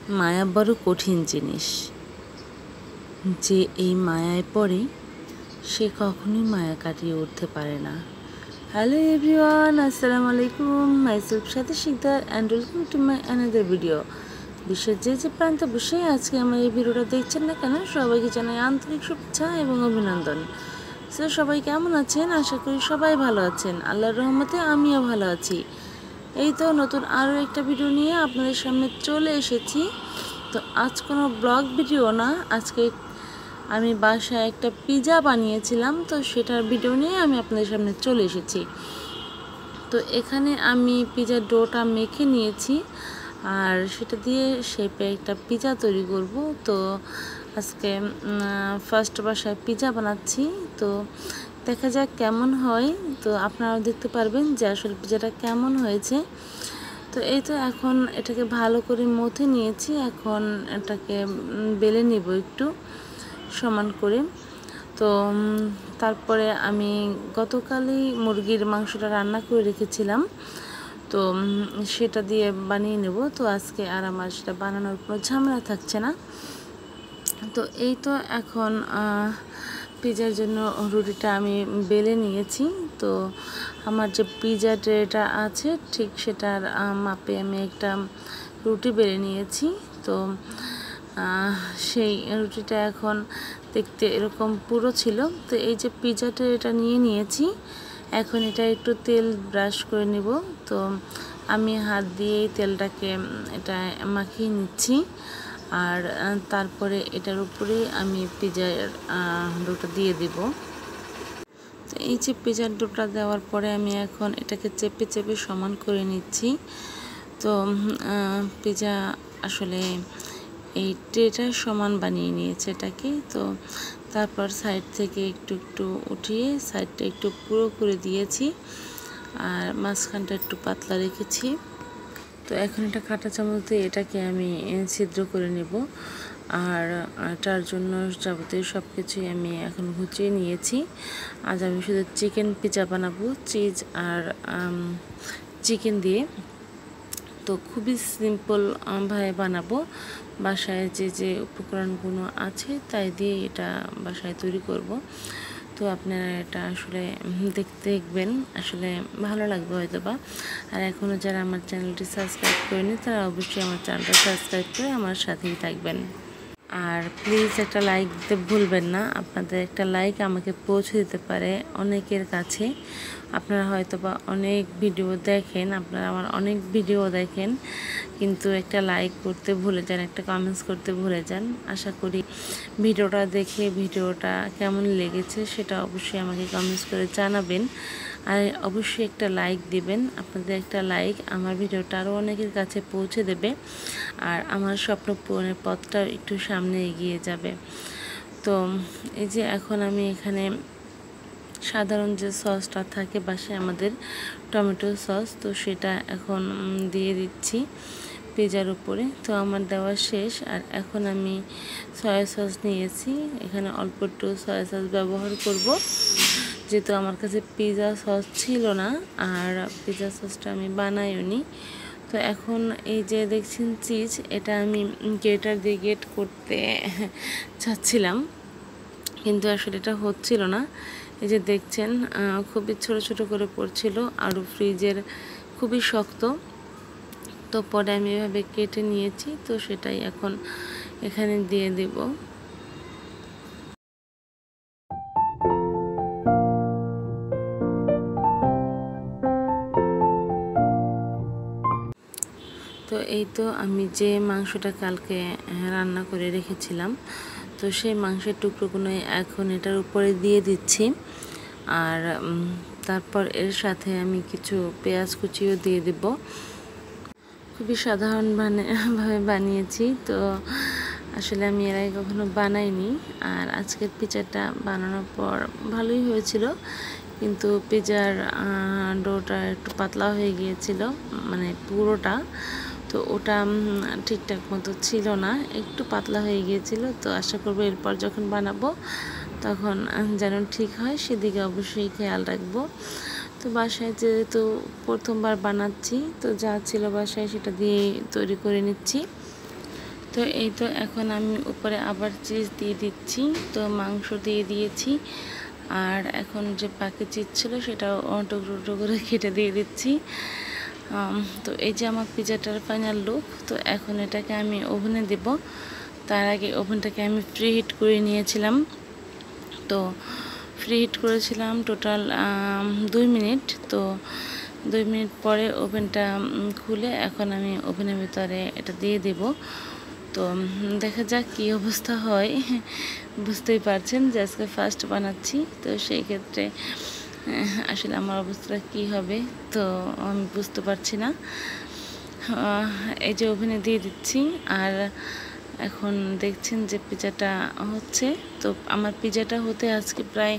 মায়া বড় কঠিন জিনিস, যে এই মায়ায় পড়ে সে কখনোই মায়া কাটিয়ে উঠতে পারে না। হ্যালো এভরিওয়ান, আসসালামু আলাইকুম। Myself Sathe Sikder and welcome to my another video. বিশ্বের যে প্রান্তে বসে আজকে আমার এই ভিডিওটা দেখছেন না কেন, সবাইকে জানাই আন্তরিক শুভেচ্ছা এবং অভিনন্দন। সো সবাই কেমন আছেন? আশা করি সবাই ভালো আছেন। আল্লাহর রহমতে আমিও ভালো আছি। এই তো নতুন আরও একটা ভিডিও নিয়ে আপনাদের সামনে চলে এসেছি। তো আজ কোনো ব্লগ ভিডিও না, আজকে আমি বাসায় একটা পিৎজা বানিয়েছিলাম, তো সেটার ভিডিও নিয়ে আমি আপনাদের সামনে চলে এসেছি। তো এখানে আমি পিৎজার ডোটা মেখে নিয়েছি, আর সেটা দিয়ে শেপে একটা পিৎজা তৈরি করব। তো আজকে ফার্স্ট বাসায় পিৎজা বানাচ্ছি, তো দেখা যাক কেমন হয়। তো আপনারাও দেখতে পারবেন যে আসলে পিৎজাটা কেমন হয়েছে। তো এই তো এখন এটাকে ভালো করে মথে নিয়েছি, এখন এটাকে বেলে নিব একটু সমান করে। তো তারপরে আমি গতকালই মুরগির মাংসটা রান্না করে রেখেছিলাম, তো সেটা দিয়ে বানিয়ে নেব। তো আজকে আর আমার সেটা বানানোর কোনো ঝামেলা থাকছে না। তো এই তো এখন পিৎজার জন্য রুটিটা আমি বেলে নিয়েছি। তো আমার যে পিৎজা ট্রেটা আছে ঠিক সেটার মাপে আমি একটা রুটি বেলে নিয়েছি। তো সেই রুটিটা এখন দেখতে এরকম পুরো ছিল। তো এই যে পিৎজা ট্রেটা নিয়ে নিয়েছি, এখন এটা একটু তেল ব্রাশ করে নেব। তো আমি হাত দিয়েই তেলটাকে এটা মাখিয়ে নিচ্ছি, আর তারপরে এটার উপরে আমি পিৎজার ডোটা দিয়ে দিব। তো এই যে পিৎজার ডোটা দেওয়ার পরে আমি এখন এটাকে চেপে চেপে সমান করে নিচ্ছি। তো পিৎজা আসলে এই ট্রেটা সমান বানিয়ে নিয়েছে এটাকে। তো তারপর সাইড থেকে একটু একটু উঠিয়ে সাইডটা একটু পুরো করে দিয়েছি, আর মাঝখানটা একটু পাতলা রেখেছি। তো এখন এটা কাঁটা চামচ দিয়ে এটাকে আমি ছিদ্র করে নেব, আর এটার জন্য যাবতীয় সব কিছুই আমি এখন গুছিয়ে নিয়েছি। আজ আমি শুধু চিকেন পিৎজা বানাবো, চিজ আর চিকেন দিয়ে। তো খুবই সিম্পল ভাবে বানাবো, বাসায় যে উপকরণগুলো আছে তাই দিয়ে এটা বাসায় তৈরি করব। তো আপনারা এটা আসলে দেখবেন, আসলে ভালো লাগবে হয়তো বা। আর এখনও যারা আমার চ্যানেলটি সাবস্ক্রাইব করেনি তারা অবশ্যই আমার চ্যানেলটা সাবস্ক্রাইব করে আমার সাথেই থাকবেন। আর প্লিজ একটা লাইক দিতে ভুলবেন না, আপনাদের একটা লাইক আমাকে পৌঁছে দিতে পারে অনেকের কাছে। আপনারা হয়তো বা অনেক ভিডিও দেখেন, আপনারা আমার অনেক ভিডিও দেখেন, কিন্তু একটা লাইক করতে ভুলে যান, একটা কমেন্টস করতে ভুলে যান। আশা করি ভিডিওটা দেখে ভিডিওটা কেমন লেগেছে সেটা অবশ্যই আমাকে কমেন্টস করে জানাবেন, আর অবশ্যই একটা লাইক দিবেন। আপনাদের একটা লাইক আমার ভিডিওটা আরও অনেকের কাছে পৌঁছে দেবে, আর আমার স্বপ্ন পূরণের পথটা একটু সামনে এগিয়ে যাবে। তো এই যে এখন আমি এখানে সাধারণ যে সসটা থাকে বাসায় আমাদের, টমেটো সস, তো সেটা এখন দিয়ে দিচ্ছি পিৎজার উপরে। তো আমার দেওয়া শেষ, আর এখন আমি সয়া সস নিয়েছি, এখানে অল্প একটু সয়া সস ব্যবহার করব, যেহেতু আমার কাছে পিৎজা সস ছিল না, আর পিৎজা সসটা আমি বানাইনি। তো এখন এই যে দেখছেন চিজ, এটা আমি গ্রেটার দিয়ে গ্রেট করতে চাচ্ছিলাম, কিন্তু আসলে এটা হচ্ছিল না। এই যে দেখছেন খুবই ছোট ছোট করে পড়ছিল, আর ফ্রিজের খুবই শক্ত। তো পরে আমি এভাবে কেটে নিয়েছি, তো সেটাই এখন এখানে দিয়ে দেব। তো এই তো আমি যে মাংসটা কালকে রান্না করে রেখেছিলাম, তো সেই মাংসের টুকরোগুলো এখন এটার উপরে দিয়ে দিচ্ছি, আর তারপর এর সাথে আমি কিছু পেঁয়াজ কুচিও দিয়ে দেব। খুবই সাধারণভাবে বানিয়েছি, তো আসলে আমি এর আগে কখনো বানাইনি। আর আজকের পিৎজাটা বানানোর পর ভালোই হয়েছিল, কিন্তু পিৎজার ডোটা একটু পাতলা হয়ে গিয়েছিল, মানে পুরোটা। তো ওটা ঠিকঠাক মতো ছিল না, একটু পাতলা হয়ে গিয়েছিল। তো আশা করবো এরপর যখন বানাবো তখন যেন ঠিক হয়, সেদিকে অবশ্যই খেয়াল রাখবো। তো বাসায় যেহেতু প্রথমবার বানাচ্ছি, তো যা ছিল বাসায় সেটা দিয়ে তৈরি করে নিচ্ছি। তো এই তো এখন আমি উপরে আবার চিজ দিয়ে দিচ্ছি, তো মাংস দিয়ে দিয়েছি, আর এখন যে পাকে চিজ ছিল সেটাও টুকরো টুকরো করে কেটে দিয়ে দিচ্ছি। তো এই যে আমার পিজাটার ফাইনাল লুক। তো এখন এটাকে আমি ওভেনে দেব। তার আগে ওভেনটাকে আমি প্রি হিট করে নিয়েছিলাম। তো প্রি হিট করেছিলাম টোটাল 2 মিনিট। তো 2 মিনিট পরে ওভেনটা খুলে এখন আমি ওভেনের ভিতরে এটা দিয়ে দেব। তো দেখা যাক কী অবস্থা হয়। বুঝতেই পারছেন যে আজকে ফার্স্ট বানাচ্ছি, তো সেই ক্ষেত্রে আসলে আমার অবস্থাটা কী হবে তো আমি বুঝতে পারছি না। এই যে ওভেনে দিয়ে দিচ্ছি, আর এখন দেখছেন যে পিজাটা হচ্ছে। তো আমার পিজাটা হতে আজকে প্রায়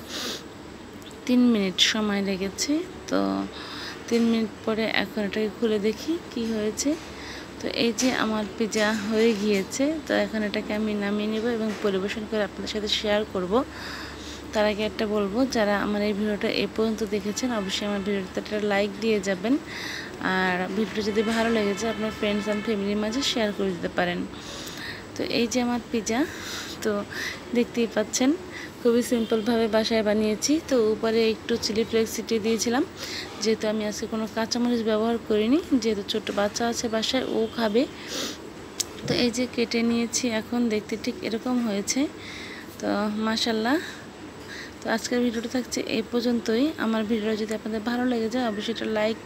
3 মিনিট সময় লেগেছে। তো 3 মিনিট পরে এখন এটাকে খুলে দেখি কি হয়েছে। তো এই যে আমার পিজা হয়ে গিয়েছে। তো এখন এটাকে আমি নামিয়ে নেব এবং পরিবেশন করে আপনাদের সাথে শেয়ার করব। তার আগে একটা বলবো, যারা আমার এই ভিডিওটা এই পর্যন্ত দেখেছেন অবশ্যই আমার ভিডিওতে একটা লাইক দিয়ে যাবেন, আর ভিডিওটা যদি ভালো লেগে যায় আপনার ফ্রেন্ডস অ্যান্ড ফ্যামিলির মাঝে শেয়ার করে দিতে পারেন। তো এই যে আমার পিজা, তো দেখতেই পাচ্ছেন খুবই সিম্পলভাবে বাসায় বানিয়েছি। তো উপরে একটু চিলি ফ্লেক্স ছিটিয়ে দিয়েছিলাম, যেহেতু আমি আজকে কোনো কাঁচামরিচ ব্যবহার করিনি, যেহেতু ছোট্ট বাচ্চা আছে বাসায়, ও খাবে। তো এই যে কেটে নিয়েছি, এখন দেখতে ঠিক এরকম হয়েছে। তো মাশাল্লাহ। তো আজকের ভিডিওটা থাকছে এই পর্যন্তই। আমার ভিডিওটা যদি আপনাদের ভালো লেগে যায় অবশ্যই এটা লাইক,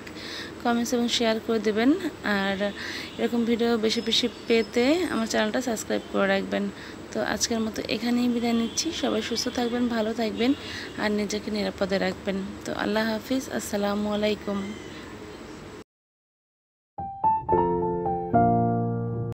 কমেন্টস এবং শেয়ার করে দেবেন, আর এরকম ভিডিও বেশি বেশি পেতে আমার চ্যানেলটা সাবস্ক্রাইব করে রাখবেন। তো আজকের মতো এখানেই বিদায় নিচ্ছি। সবাই সুস্থ থাকবেন, ভালো থাকবেন, আর নিজেকে নিরাপদে রাখবেন। তো আল্লাহ হাফিজ, আসসালামু আলাইকুম।